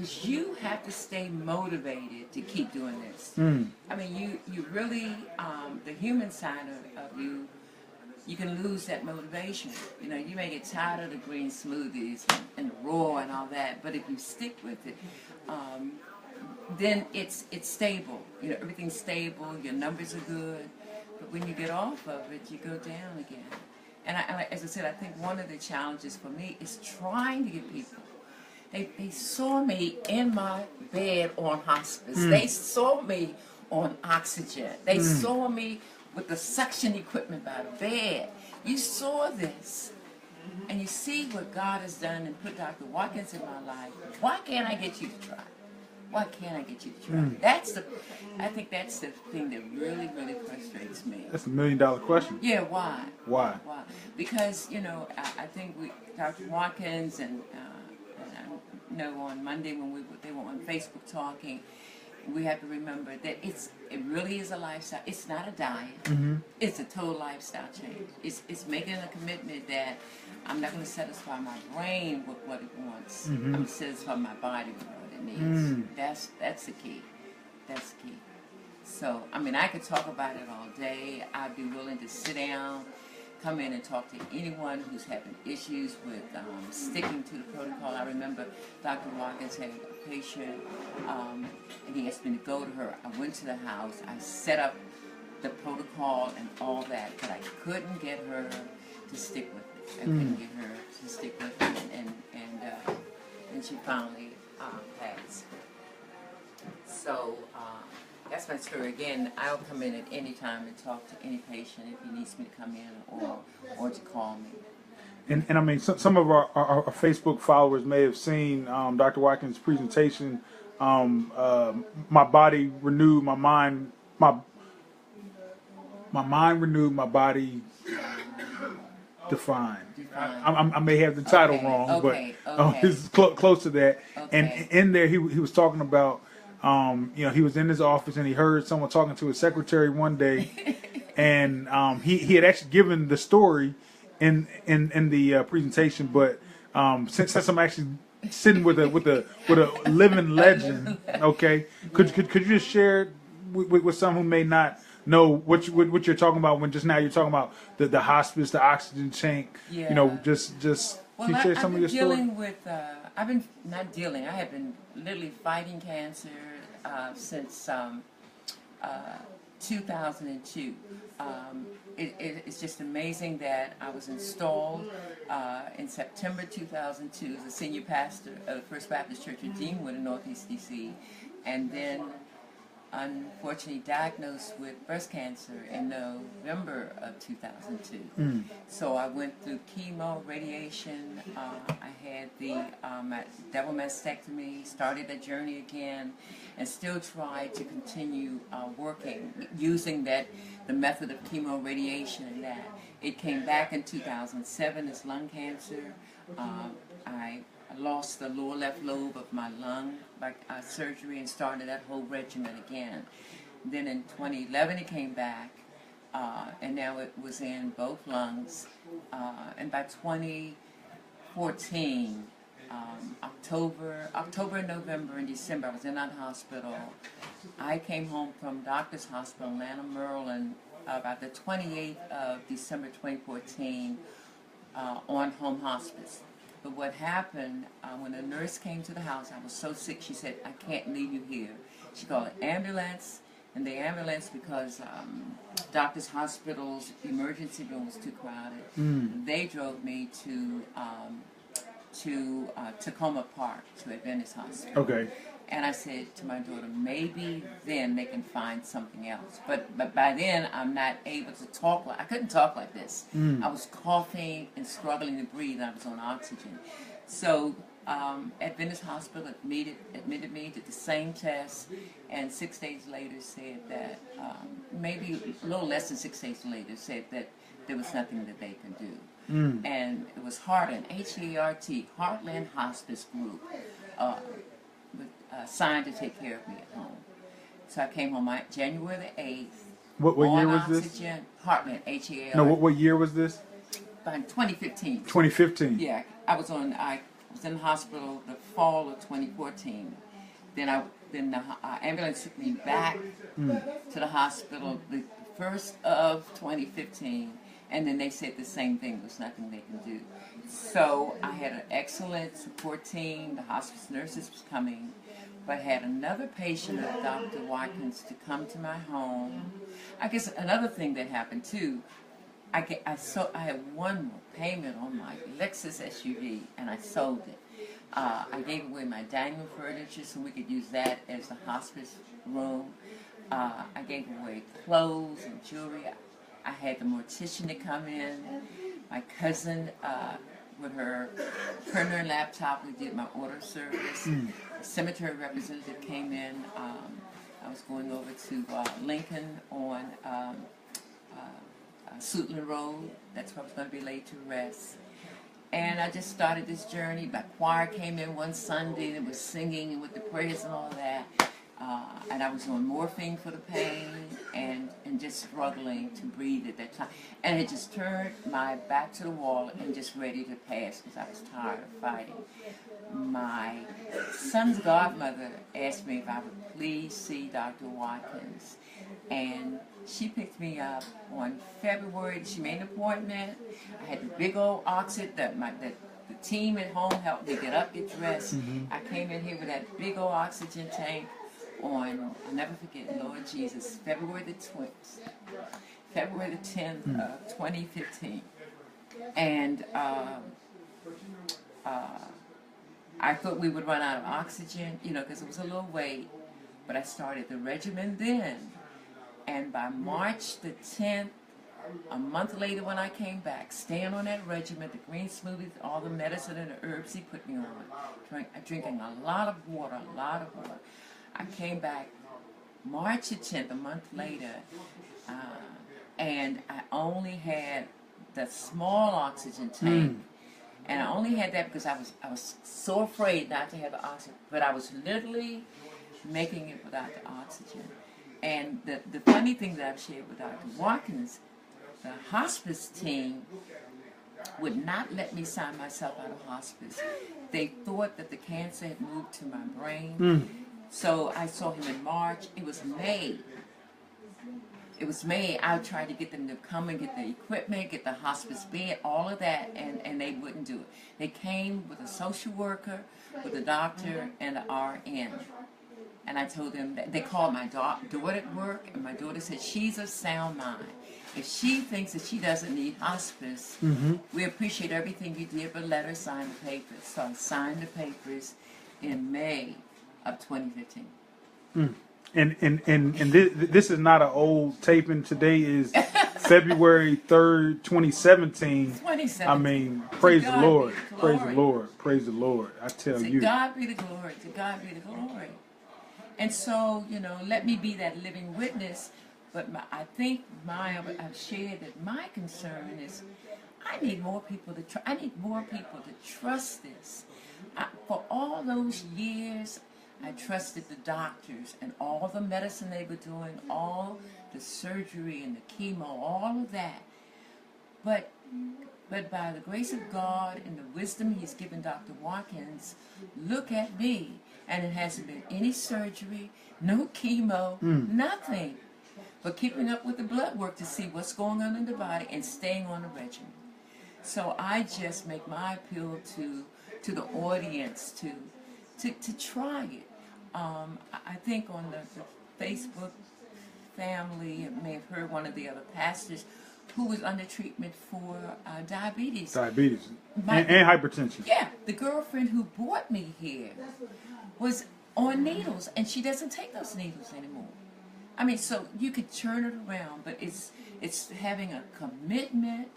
because you have to stay motivated to keep doing this. I mean, you really, the human side of you, you can lose that motivation. You know, you may get tired of the green smoothies and the raw and all that, but if you stick with it, then it's stable. You know, everything's stable, your numbers are good, but when you get off of it, you go down again. And as I said, I think one of the challenges for me is trying to get people. They saw me in my bed on hospice. They saw me on oxygen. They saw me with the suction equipment by the bed. You saw this. And you see what God has done and put Dr. Watkins in my life. Why can't I get you to try? Why can't I get you to try? I think that's the thing that really, really frustrates me. That's $1 million question. Yeah, why? Why? Why? Because, you know, I think Dr. Watkins and I know on Monday when they were on Facebook talking, we have to remember that it really is a lifestyle. It's not a diet. It's a total lifestyle change. It's making a commitment that I'm not going to satisfy my brain with what it wants. I'm going to satisfy my body with what it needs. That's the key. That's the key. So, I mean, I could talk about it all day. I'd be willing to sit down, come in and talk to anyone who's having issues with sticking to the protocol. I remember Dr. Watkins had a patient, and he asked me to go to her. I went to the house. I set up the protocol and all that, but I couldn't get her to stick with it. I couldn't get her to stick with it, and she finally passed. So that's my story. Again, I'll come in at any time and talk to any patient if he needs me to come in or to call me. And I mean, some of our Facebook followers may have seen Dr. Watkins' presentation. My body renewed, my mind renewed, my body defined. I may have the title wrong, but it's close to that. And in there, he was talking about, you know, he was in his office and he heard someone talking to his secretary one day, and he had actually given the story in the presentation, but since I'm actually sitting with a living legend, okay, could you just share with someone who may not know what you're talking about when just now you're talking about the hospice, the oxygen tank, you know, just can you share some of your story? I've been not dealing. I have been literally fighting cancer since 2002. It's just amazing that I was installed in September 2002 as a senior pastor of the First Baptist Church of Deanwood in Northeast DC, and then unfortunately diagnosed with breast cancer in November of 2002. So I went through chemo, radiation. I had the double mastectomy, started a journey again, and still tried to continue working using the method of chemo, radiation, and that. It came back in 2007 as lung cancer. I lost the lower left lobe of my lung by surgery and started that whole regimen again. Then in 2011 it came back, and now it was in both lungs. And by 2014, October, November, and December, I was in that hospital. I came home from Doctor's Hospital in Atlanta, Maryland, about the 28th of December 2014 on home hospice. But what happened, when the nurse came to the house, I was so sick, she said, I can't leave you here. She called an ambulance, and the ambulance, because Doctor's Hospital's emergency room was too crowded, they drove me to Tacoma Park, to Adventist Hospital. Okay. And I said to my daughter, maybe then they can find something else. But by then, I'm not able to talk. I couldn't talk like this. I was coughing and struggling to breathe, and I was on oxygen. So Adventist Hospital admitted me, did the same test, and 6 days later said that, maybe a little less than 6 days later, said that there was nothing that they could do. And it was Heartland, H-E-A-R-T, Heartland Hospice Group, signed to take care of me at home. So I came home January the 8th. What year was this? Oxygen, Heartland, H-E-A-R-T. No, what year was this? By 2015. 2015. Yeah, I was on was in the hospital the fall of 2014. Then the ambulance took me back to the hospital the first of 2015, and then they said the same thing. There was nothing they can do. So I had an excellent support team. The hospice nurses was coming, but had another patient of Dr. Watkins to come to my home. I guess another thing that happened too, I had one more payment on my Lexus SUV, and I sold it. I gave away my dining room furniture so we could use that as the hospice room. I gave away clothes and jewelry. I had the mortician to come in. My cousin, with her printer and laptop, we did my order service. The cemetery representative came in. I was going over to Lincoln on Suitland Road. That's where I was going to be laid to rest. And I just started this journey. My choir came in one Sunday and was singing with the prayers and all that. And I was on morphine for the pain and just struggling to breathe at that time. And it just turned my back to the wall and just ready to pass because I was tired of fighting. My son's godmother asked me if I would please see Dr. Watkins. And she picked me up on February. She made an appointment. I had the big old oxygen that the team at home helped me get up, get dressed. I came in here with that big old oxygen tank on, I'll never forget, Lord Jesus, February the 10th of 2015. And I thought we would run out of oxygen, because it was a little wait. But I started the regimen then. And by March the 10th, a month later when I came back, staying on that regimen, the green smoothies, all the medicine and the herbs he put me on, drinking a lot of water. I came back March the 10th, a month later, and I only had the small oxygen tank. And I only had that because I was so afraid not to have the oxygen. But I was literally making it without the oxygen. And the funny thing that I've shared with Dr. Watkins, the hospice team would not let me sign myself out of hospice. They thought that the cancer had moved to my brain. So I saw him in March. It was May. I tried to get them to come and get the equipment, get the hospice bed, all of that, and they wouldn't do it. They came with a social worker, with a doctor, and an RN. And I told them that they called my daughter at work, and my daughter said, she's of sound mind. If she thinks that she doesn't need hospice, we appreciate everything you did, but let her sign the papers. So I signed the papers in May of 2015. And this is not an old taping. Today is February 3rd, 2017. I mean, praise the Lord. Praise the Lord. Praise the Lord. I tell you. To God be the glory. To God be the glory. And so, let me be that living witness. But I think I've shared that my concern is I need more people to trust this. For all those years, I trusted the doctors and all the medicine they were doing, all the surgery and the chemo, all of that. But by the grace of God and the wisdom He's given Dr. Watkins, look at me. And it hasn't been any surgery, no chemo, nothing. But keeping up with the blood work to see what's going on in the body and staying on the regimen. So I just make my appeal to the audience to try it. I think on the Facebook family, you may have heard one of the other pastors who was under treatment for diabetes. And hypertension. Yeah, the girlfriend who brought me here was on needles, and she doesn't take those needles anymore. I mean, so you could turn it around, but it's having a commitment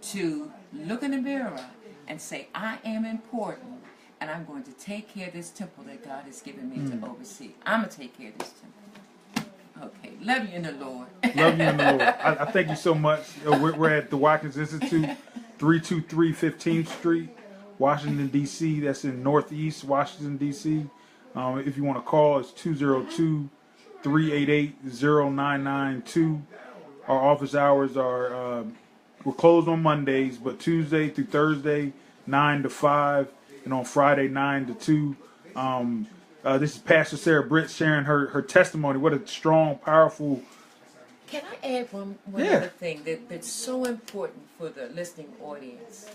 to look in the mirror and say, I am important, and I'm going to take care of this temple that God has given me to oversee. I'm going to take care of this temple. Okay, love you in the Lord. Love you in the Lord. I thank you so much. We're at the Watkins Institute, 323 15th Street, Washington, D.C. That's in Northeast Washington, D.C. If you want to call, it's 202-388-0992. Our office hours are, we're closed on Mondays, but Tuesday through Thursday, 9 to 5. on Friday 9 to 2. This is Pastor Sarah Britt sharing her testimony. What a strong, powerful. Can I add one other thing that's so important for the listening audience?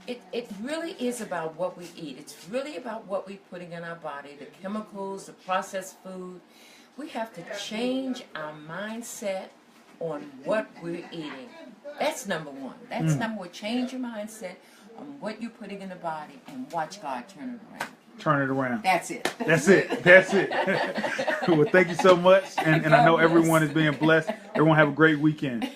It really is about what we eat. It's really about what we're putting in our body, the chemicals, the processed food. We have to change our mindset on what we're eating. That's number one. That's number one. Change your mindset on what you're putting in the body and watch God turn it around. Turn it around. That's it. That's it. That's it. Well, thank you so much. And I know everyone is being blessed. Everyone have a great weekend.